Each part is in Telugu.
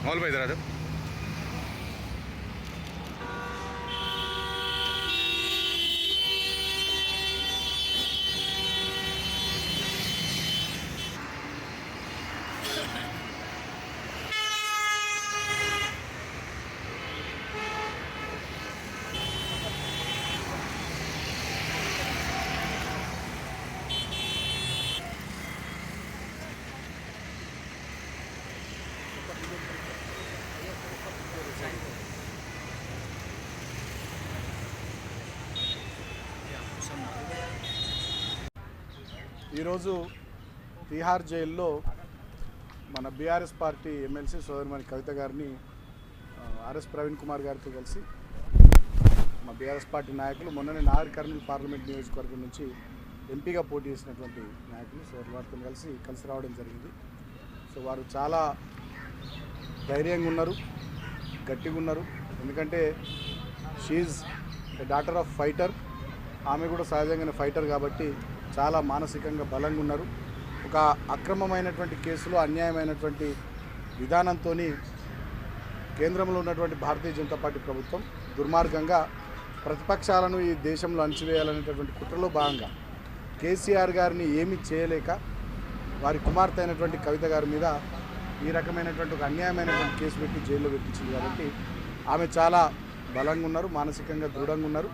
మామూలు పోయి రాదు. ఈరోజు తిహార్ జైల్లో మన బీఆర్ఎస్ పార్టీ ఎమ్మెల్సీ సోదరిమణి కవిత గారిని ఆర్ఎస్ ప్రవీణ్ కుమార్ గారితో కలిసి మా బీఆర్ఎస్ పార్టీ నాయకులు మొన్ననే నాగర్ కర్నూలు పార్లమెంట్ నియోజకవర్గం నుంచి ఎంపీగా పోటీ చేసినటువంటి నాయకులు సోదరు వారితో కలిసి రావడం జరిగింది. సో వారు చాలా ధైర్యంగా ఉన్నారు, గట్టిగా ఉన్నారు. ఎందుకంటే she the daughter of fighter. ఆమె కూడా సహజంగానే ఫైటర్ కాబట్టి చాలా మానసికంగా బలంగా ఉన్నారు. ఒక అక్రమమైనటువంటి కేసులో అన్యాయమైనటువంటి విధానంతో కేంద్రంలో ఉన్నటువంటి భారతీయ జనతా పార్టీ ప్రభుత్వం దుర్మార్గంగా ప్రతిపక్షాలను ఈ దేశంలో అణచివేయాలనేటటువంటి కుట్రలో భాగంగా కేసీఆర్ గారిని ఏమీ చేయలేక వారి కుమార్తె అయినటువంటి కవిత గారి మీద ఈ రకమైనటువంటి ఒక అన్యాయమైనటువంటి కేసు పెట్టి జైల్లో పెట్టించింది. కాబట్టి ఆమె చాలా బలంగా ఉన్నారు, మానసికంగా దృఢంగా ఉన్నారు.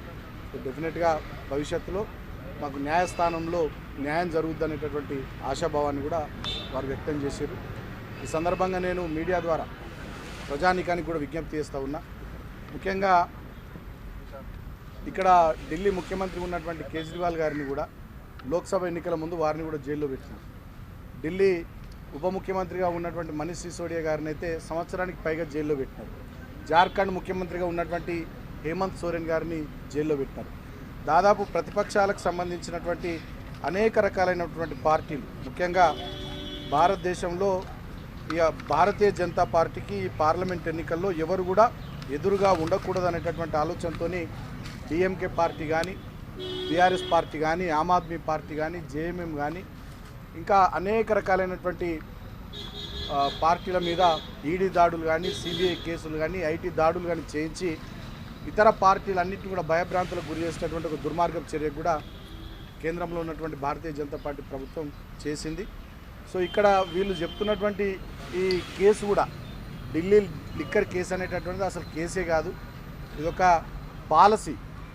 సో డెఫినెట్గా భవిష్యత్తులో మాకు న్యాయస్థానంలో న్యాయం జరుగుద్దనేటటువంటి ఆశాభావాన్ని కూడా వారు వ్యక్తం చేశారు. ఈ సందర్భంగా నేను మీడియా ద్వారా ప్రజానీకానికి కూడా విజ్ఞప్తి చేస్తూ ఉన్నా. ముఖ్యంగా ఇక్కడ ఢిల్లీ ముఖ్యమంత్రి ఉన్నటువంటి కేజ్రీవాల్ గారిని కూడా లోక్సభ ఎన్నికల ముందు వారిని కూడా జైల్లో పెట్టినారు. ఢిల్లీ ఉప ముఖ్యమంత్రిగా ఉన్నటువంటి మనీష్ సిసోడియా గారిని అయితే సంవత్సరానికి పైగా జైల్లో పెట్టినారు. జార్ఖండ్ ముఖ్యమంత్రిగా ఉన్నటువంటి హేమంత్ సోరెన్ గారిని జైల్లో పెట్టినారు. దాదాపు ప్రతిపక్షాలకు సంబంధించినటువంటి అనేక రకాలైనటువంటి పార్టీలు, ముఖ్యంగా భారతదేశంలో భారతీయ జనతా పార్టీకి ఈ పార్లమెంట్ ఎన్నికల్లో ఎవరు కూడా ఎదురుగా ఉండకూడదు అనేటటువంటి ఆలోచనతో డిఎంకే పార్టీ కానీ, బీఆర్ఎస్ పార్టీ కానీ, ఆమ్ ఆద్మీ పార్టీ కానీ, జేఎంఎం కానీ, ఇంకా అనేక రకాలైనటువంటి పార్టీల మీద ఈడీ దాడులు కానీ, సిబిఐ కేసులు కానీ, ఐటీ దాడులు కానీ చేయించి ఇతర పార్టీలన్నింటినీ కూడా భయభ్రాంతులకు గురి చేసినటువంటి ఒక దుర్మార్గపు చర్య కూడా కేంద్రంలో ఉన్నటువంటి భారతీయ జనతా పార్టీ ప్రభుత్వం చేసింది. సో ఇక్కడ వీళ్ళు చెప్తున్నటువంటి ఈ కేసు కూడా ఢిల్లీ లిక్కర్ కేసు అనేటటువంటిది అసలు కేసే కాదు. ఇదొక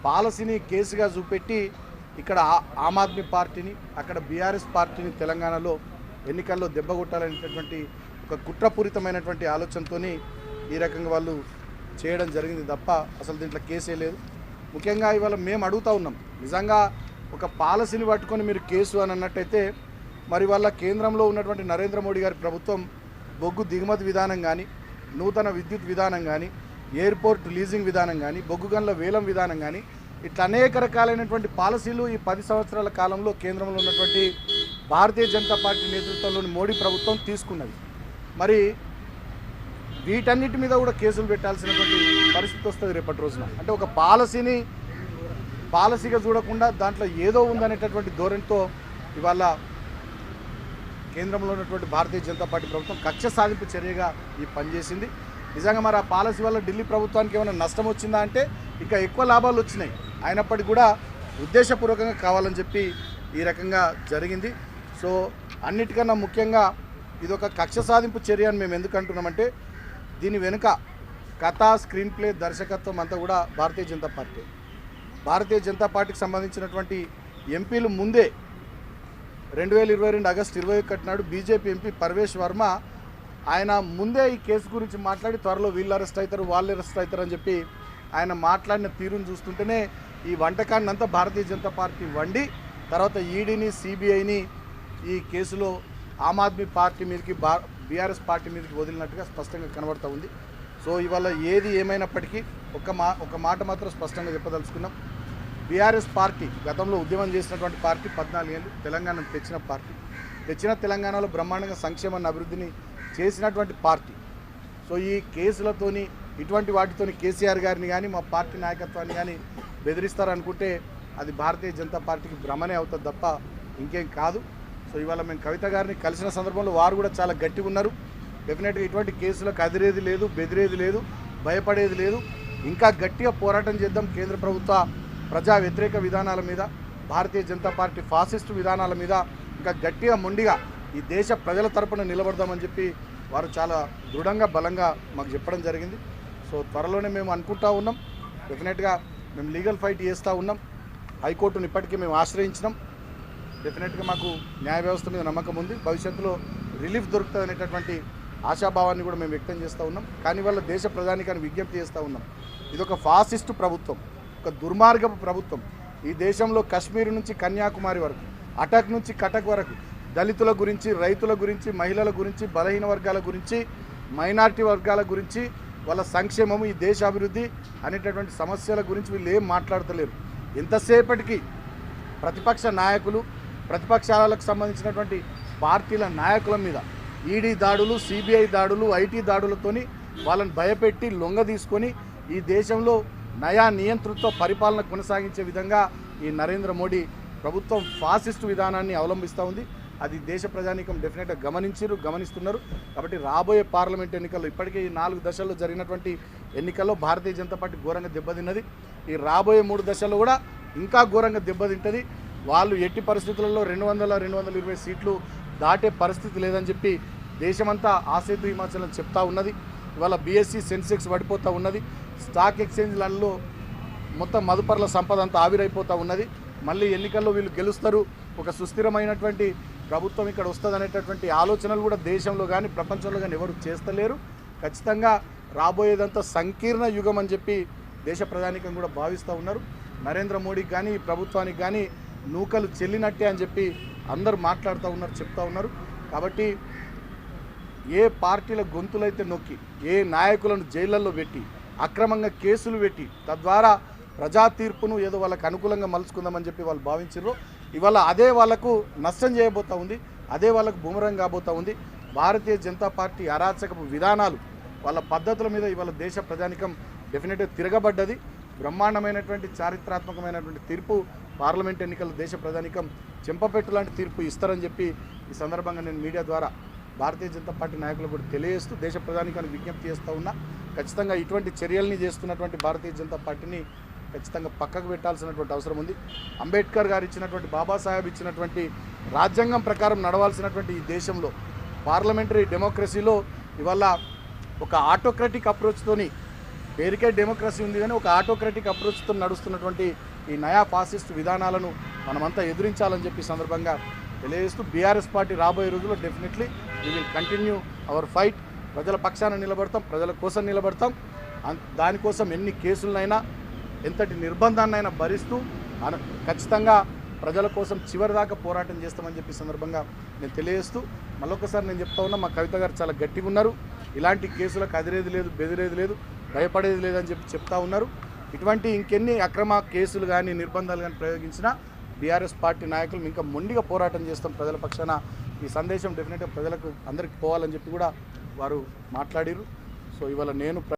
పాలసీని కేసుగా చూపెట్టి ఇక్కడ ఆమ్ ఆద్మీ పార్టీని, అక్కడ బీఆర్ఎస్ పార్టీని తెలంగాణలో ఎన్నికల్లో దెబ్బకొట్టాలనేటటువంటి ఒక కుట్రపూరితమైనటువంటి ఆలోచనతో ఈ రకంగా వాళ్ళు చేయడం జరిగింది తప్ప అసలు దీంట్లో కేసే లేదు. ముఖ్యంగా ఇవాళ మేము అడుగుతూ ఉన్నాం, నిజంగా ఒక పాలసీని పట్టుకొని మీరు కేసు అని అన్నట్టయితే మరి వాళ్ళ కేంద్రంలో ఉన్నటువంటి నరేంద్ర మోడీ గారి ప్రభుత్వం బొగ్గు దిగుమతి విధానం కానీ, నూతన విద్యుత్ విధానం కానీ, ఎయిర్పోర్ట్ లీజింగ్ విధానం కానీ, బొగ్గు గనుల వేలం విధానం కానీ, ఇట్లా అనేక రకాలైనటువంటి పాలసీలు ఈ 10 సంవత్సరాల కాలంలో కేంద్రంలో ఉన్నటువంటి భారతీయ జనతా పార్టీ నేతృత్వంలోని మోడీ ప్రభుత్వం తీసుకున్నది. మరి వీటన్నిటి మీద కూడా కేసులు పెట్టాల్సినటువంటి పరిస్థితి వస్తుంది రేపటి రోజున. అంటే ఒక పాలసీగా చూడకుండా దాంట్లో ఏదో ఉందనేటటువంటి ధోరణితో ఇవాళ కేంద్రంలో ఉన్నటువంటి భారతీయ జనతా పార్టీ ప్రభుత్వం కక్ష సాధింపు చర్యగా ఈ పనిచేసింది. నిజంగా మరి ఆ పాలసీ వల్ల ఢిల్లీ ప్రభుత్వానికి ఏమైనా నష్టం వచ్చిందా అంటే ఇక ఎక్కువ లాభాలు వచ్చినాయి. అయినప్పటికీ కూడా ఉద్దేశపూర్వకంగా కావాలని చెప్పి ఈ రకంగా జరిగింది. సో అన్నిటికన్నా ముఖ్యంగా ఇదొక కక్ష సాధింపు చర్య అని మేము ఎందుకు అంటున్నామంటే దీని వెనుక కథ, స్క్రీన్ ప్లే, దర్శకత్వం అంతా కూడా భారతీయ జనతా పార్టీకి సంబంధించినటువంటి ఎంపీలు ముందే 2022 ఆగస్టు 21 నాడు బీజేపీ ఎంపీ పర్వేష్ వర్మ ఆయన ముందే ఈ కేసు గురించి మాట్లాడి త్వరలో వీళ్ళు అరెస్ట్ అవుతారు, వాళ్ళు అరెస్ట్ అవుతారు అని చెప్పి ఆయన మాట్లాడిన తీరును చూస్తుంటేనే ఈ వంటకాన్ని అంతా భారతీయ జనతా పార్టీ వండి తర్వాత ఈడీని, సిబిఐని ఈ కేసులో ఆమ్ ఆద్మీ పార్టీ మీదకి, బీఆర్ఎస్ పార్టీ మీదకి వదిలినట్టుగా స్పష్టంగా కనబడుతూ ఉంది. సో ఇవాళ ఏది ఏమైనప్పటికీ ఒక మాట మాత్రం స్పష్టంగా చెప్పదలుచుకున్నాం. బీఆర్ఎస్ పార్టీ గతంలో ఉద్యమం చేసినటువంటి పార్టీ, 14 ఏళ్ళు తెలంగాణను తెచ్చిన తెలంగాణలో బ్రహ్మాండంగా సంక్షేమాన్ని, అభివృద్ధిని చేసినటువంటి పార్టీ. సో ఈ కేసులతోని ఇటువంటి వాటితోని కేసీఆర్ గారిని కానీ, మా పార్టీ నాయకత్వాన్ని కానీ బెదిరిస్తారనుకుంటే అది భారతీయ జనతా పార్టీకి భ్రమనే అవుతుంది తప్ప ఇంకేం కాదు. సో ఇవాళ మేము కవిత గారిని కలిసిన సందర్భంలో వారు కూడా చాలా గట్టిగా ఉన్నారు. డెఫినెట్గా ఇటువంటి కేసులకు అదిరేది లేదు, బెదిరేది లేదు, భయపడేది లేదు. ఇంకా గట్టిగా పోరాటం చేద్దాం. కేంద్ర ప్రభుత్వ ప్రజా వ్యతిరేక విధానాల మీద, భారతీయ జనతా పార్టీ ఫాసిస్టు విధానాల మీద ఇంకా గట్టిగా మొండిగా ఈ దేశ ప్రజల తరపున నిలబడదామని చెప్పి వారు చాలా దృఢంగా బలంగా మాకు చెప్పడం జరిగింది. సో త్వరలోనే మేము అనుకుంటా ఉన్నాం. డెఫినెట్గా మేము లీగల్ ఫైట్ చేస్తూ ఉన్నాం. హైకోర్టును ఇప్పటికీ మేము ఆశ్రయించినాం. డెఫినెట్గా మాకు న్యాయ వ్యవస్థ మీద నమ్మకం ఉంది. భవిష్యత్తులో రిలీఫ్ దొరుకుతుంది అనేటటువంటి ఆశాభావాన్ని కూడా మేము వ్యక్తం చేస్తూ ఉన్నాం. కానీ వాళ్ళ దేశ ప్రధానికాన్ని విజ్ఞప్తి చేస్తూ ఉన్నాం. ఇది ఒక ఫాసిస్టు ప్రభుత్వం, ఒక దుర్మార్గపు ప్రభుత్వం. ఈ దేశంలో కాశ్మీర్ నుంచి కన్యాకుమారి వరకు, అటక్ నుంచి కటక్ వరకు దళితుల గురించి, రైతుల గురించి, మహిళల గురించి, బలహీన వర్గాల గురించి, మైనారిటీ వర్గాల గురించి, వాళ్ళ సంక్షేమము, ఈ దేశ అభివృద్ధి అనేటటువంటి సమస్యల గురించి వీళ్ళు ఏం మాట్లాడతలేరు. ఎంతసేపటికి ప్రతిపక్ష నాయకులు, ప్రతిపక్షాలకు సంబంధించినటువంటి పార్టీల నాయకుల మీద ఈడీ దాడులు, సిబిఐ దాడులు, ఐటీ దాడులతోని వాళ్ళని భయపెట్టి లొంగ తీసుకొని ఈ దేశంలో నయా నియంతృత్వ పరిపాలన కొనసాగించే విధంగా ఈ నరేంద్ర మోడీ ప్రభుత్వం ఫాసిస్టు విధానాన్ని అవలంబిస్తూ ఉంది. అది దేశ ప్రజానీకం డెఫినెట్గా గమనిస్తున్నారు. కాబట్టి రాబోయే పార్లమెంట్ ఎన్నికల్లో ఇప్పటికే ఈ 4 దశల్లో జరిగినటువంటి ఎన్నికల్లో భారతీయ జనతా పార్టీ ఘోరంగా దెబ్బతిన్నది. ఈ రాబోయే 3 దశల్లో కూడా ఇంకా ఘోరంగా దెబ్బతింటుంది. వాళ్ళు ఎట్టి పరిస్థితులలో 200-220 సీట్లు దాటే పరిస్థితి లేదని చెప్పి దేశమంతా ఆసేతు హిమాచలం చెప్తా ఉన్నది. ఇవాళ బీఎస్సీ సెన్సెక్స్ పడిపోతూ ఉన్నది. స్టాక్ ఎక్స్చేంజ్లలో మొత్తం మదుపర్ల సంపద అంతా ఆవిరైపోతూ ఉన్నది. మళ్ళీ ఎన్నికల్లో వీళ్ళు గెలుస్తారు, ఒక సుస్థిరమైనటువంటి ప్రభుత్వం ఇక్కడ వస్తుంది అనేటటువంటి ఆలోచనలు కూడా దేశంలో కానీ ప్రపంచంలో కానీ ఎవరు చేస్తలేరు. ఖచ్చితంగా రాబోయేదంతా సంకీర్ణ యుగం అని చెప్పి దేశ ప్రధానికం కూడా భావిస్తూ ఉన్నారు. నరేంద్ర మోడీకి కానీ ఈ ప్రభుత్వానికి కానీ నూకలు చెల్లినట్టే అని చెప్పి అందరూ మాట్లాడుతూ ఉన్నారు, చెప్తా ఉన్నారు. కాబట్టి ఏ పార్టీల గొంతులైతే నొక్కి, ఏ నాయకులను జైళ్ళల్లో పెట్టి, అక్రమంగా కేసులు పెట్టి, తద్వారా ప్రజా తీర్పును ఏదో వాళ్ళకు అనుకూలంగా మలుచుకుందామని చెప్పి వాళ్ళు భావించారు. ఇవాళ అదే వాళ్లకు నష్టం చేయబోతూ ఉంది, అదే వాళ్ళకు బూమరంగ్ కాబోతూ ఉంది. భారతీయ జనతా పార్టీ అరాచకపు విధానాలు, వాళ్ళ పద్ధతుల మీద ఇవాళ దేశ ప్రజానికం డెఫినెట్గా తిరగబడ్డది. బ్రహ్మాండమైనటువంటి చారిత్రాత్మకమైనటువంటి తీర్పు పార్లమెంట్ ఎన్నికల్లో దేశ ప్రజానికం చెంపపెట్టు లాంటి తీర్పు ఇస్తారని చెప్పి ఈ సందర్భంగా నేను మీడియా ద్వారా భారతీయ జనతా పార్టీ నాయకులకు కూడా తెలియజేస్తూ దేశ ప్రధానికానికి విజ్ఞప్తి చేస్తూ ఉన్నా. ఖచ్చితంగా ఇటువంటి చర్యల్ని చేస్తున్నటువంటి భారతీయ జనతా పార్టీని ఖచ్చితంగా పక్కకు పెట్టాల్సినటువంటి అవసరం ఉంది. అంబేద్కర్ గారు ఇచ్చినటువంటి, బాబాసాహెబ్ ఇచ్చినటువంటి రాజ్యాంగం ప్రకారం నడవాల్సినటువంటి ఈ దేశంలో పార్లమెంటరీ డెమోక్రసీలో ఇవాళ ఒక ఆటోక్రటిక్ అప్రోచ్తోని, పేరుకే డెమోక్రసీ ఉంది కానీ ఒక ఆటోక్రటిక్ అప్రోచ్తో నడుస్తున్నటువంటి ఈ నయా ఫాసిస్ట్ విధానాలను మనమంతా ఎదురించాలని చెప్పి సందర్భంగా తెలియజేస్తూ బీఆర్ఎస్ పార్టీ రాబోయే రోజుల్లో definitely we will continue our fight. ప్రజల పక్షాన నిలబడతాం, ప్రజల కోసం నిలబడతాం. దానికోసం ఎన్ని కేసులనైనా, ఎంతటి నిర్బంధాన్నైనా భరిస్తూ ఖచ్చితంగా ప్రజల కోసం చివరిదాకా పోరాటం చేస్తామని చెప్పి సందర్భంగా నేను తెలియజేస్తూ మళ్ళొకసారి నేను చెప్తా ఉన్నా, మా కవిత గారు చాలా గట్టిగా ఉన్నారు. ఇలాంటి కేసులకు అదిరేది లేదు, బెదిరేది లేదు, భయపడేది లేదని చెప్పి చెప్తా ఉన్నారు. ఇటువంటి ఇంకెన్ని అక్రమ కేసులు కానీ నిర్బంధాలు కానీ ప్రయోగించినా బీఆర్ఎస్ పార్టీ నాయకులు ఇంకా మొండిగా పోరాటం చేస్తాం ప్రజల పక్షాన. ఈ సందేశం డెఫినెట్గా ప్రజలకు అందరికీ పోవాలని చెప్పి కూడా వారు మాట్లాడారు. సో ఇవాళ నేను